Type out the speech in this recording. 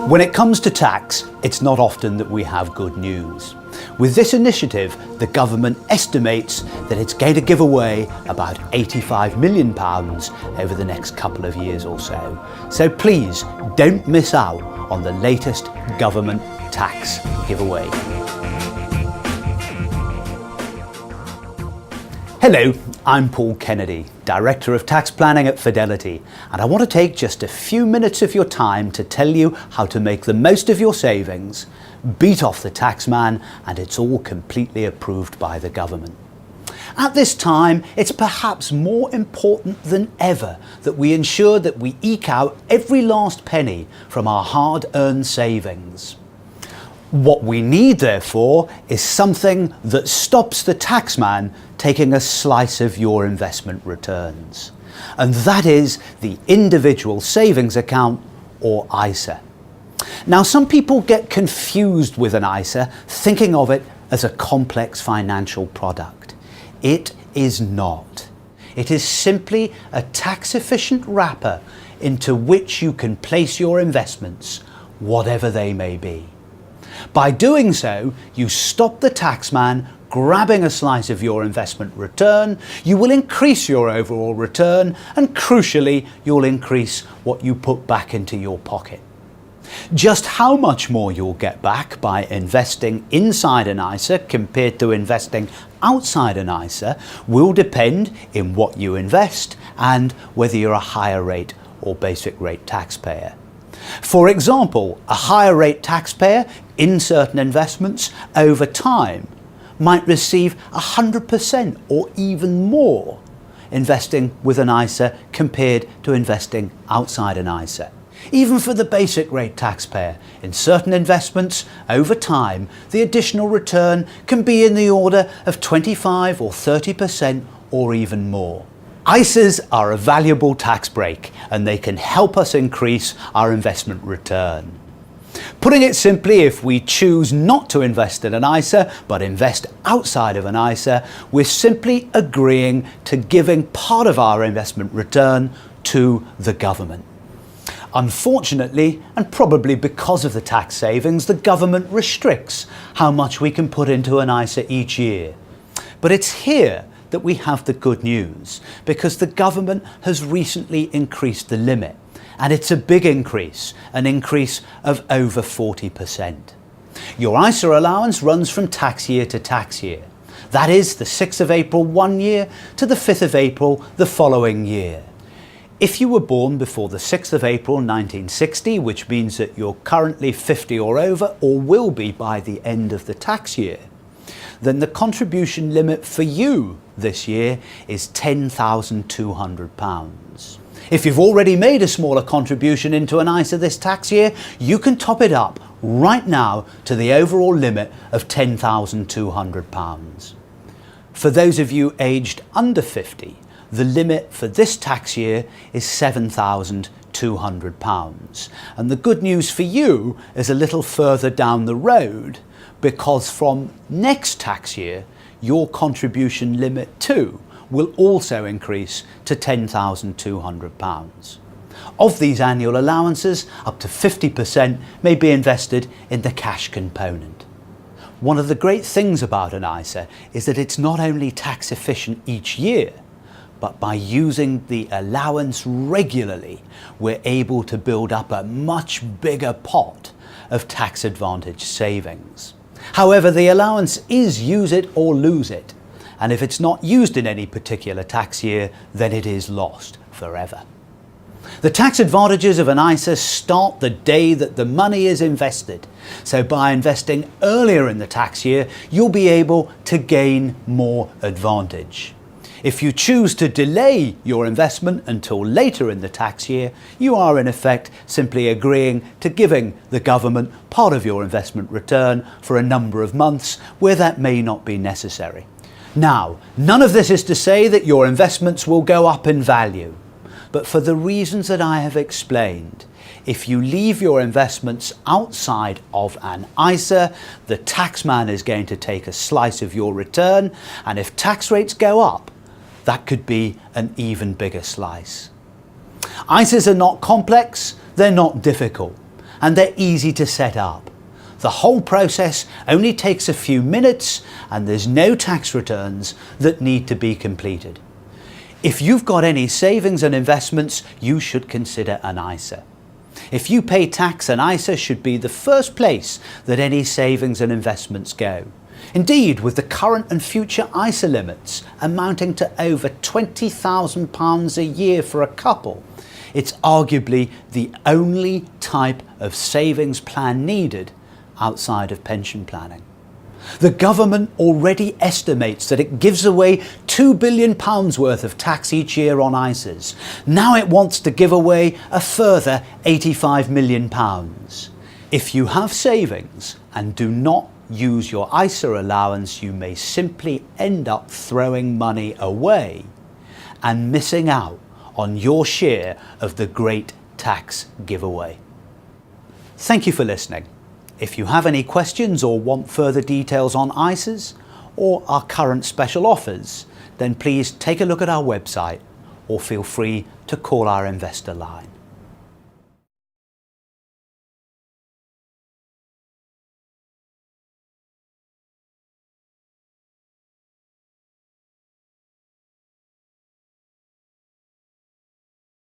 When it comes to tax, it's not often that we have good news. With this initiative, the government estimates that it's going to give away about £85 million over the next couple of years or so. So please don't miss out on the latest government tax giveaway. Hello, I'm Paul Kennedy, Director of Tax Planning at Fidelity, and I want to take just a few minutes of your time to tell you how to make the most of your savings, beat off the taxman, and it's all completely approved by the government. At this time, it's perhaps more important than ever that we ensure that we eke out every last penny from our hard-earned savings. What we need, therefore, is something that stops the taxman taking a slice of your investment returns. And that is the individual savings account, or ISA. Now, some people get confused with an ISA, thinking of it as a complex financial product. It is not. It is simply a tax-efficient wrapper into which you can place your investments, whatever they may be. By doing so, you stop the taxman grabbing a slice of your investment return, you will increase your overall return, and crucially, you'll increase what you put back into your pocket. Just how much more you'll get back by investing inside an ISA compared to investing outside an ISA will depend in what you invest and whether you're a higher rate or basic rate taxpayer. For example, a higher rate taxpayer in certain investments over time might receive 100% or even more investing with an ISA compared to investing outside an ISA. Even for the basic rate taxpayer, in certain investments over time, the additional return can be in the order of 25 or 30% or even more. ISAs are a valuable tax break and they can help us increase our investment return. Putting it simply, if we choose not to invest in an ISA but invest outside of an ISA, we're simply agreeing to giving part of our investment return to the government. Unfortunately, and probably because of the tax savings, the government restricts how much we can put into an ISA each year. But it's here that we have the good news, because the government has recently increased the limit, and it's a big increase, an increase of over 40%. Your ISA allowance runs from tax year to tax year. That is the 6th of April one year to the 5th of April the following year. If you were born before the 6th of April 1960, which means that you're currently 50 or over, or will be by the end of the tax year, then the contribution limit for you this year is £10,200. If you've already made a smaller contribution into an ISA this tax year, you can top it up right now to the overall limit of £10,200. For those of you aged under 50, the limit for this tax year is £7,200. And the good news for you is a little further down the road, because from next tax year, your contribution limit too will also increase to £10,200. Of these annual allowances, up to 50% may be invested in the cash component. One of the great things about an ISA is that it's not only tax efficient each year, but by using the allowance regularly, we're able to build up a much bigger pot of tax advantage savings. However, the allowance is use it or lose it, and if it's not used in any particular tax year, then it is lost forever. The tax advantages of an ISA start the day that the money is invested, so by investing earlier in the tax year, you'll be able to gain more advantage. If you choose to delay your investment until later in the tax year, you are in effect simply agreeing to giving the government part of your investment return for a number of months where that may not be necessary. Now, none of this is to say that your investments will go up in value, but for the reasons that I have explained, if you leave your investments outside of an ISA, the taxman is going to take a slice of your return, and if tax rates go up, that could be an even bigger slice. ISAs are not complex, they're not difficult, and they're easy to set up. The whole process only takes a few minutes and there's no tax returns that need to be completed. If you've got any savings and investments, you should consider an ISA. If you pay tax, an ISA should be the first place that any savings and investments go. Indeed, with the current and future ISA limits amounting to over £20,000 a year for a couple, it's arguably the only type of savings plan needed outside of pension planning. The government already estimates that it gives away £2 billion worth of tax each year on ISAs. Now it wants to give away a further £85 million. If you have savings and do not use your ISA allowance, you may simply end up throwing money away and missing out on your share of the great tax giveaway. Thank you for listening. If you have any questions or want further details on ISAs or our current special offers, then please take a look at our website or feel free to call our investor line.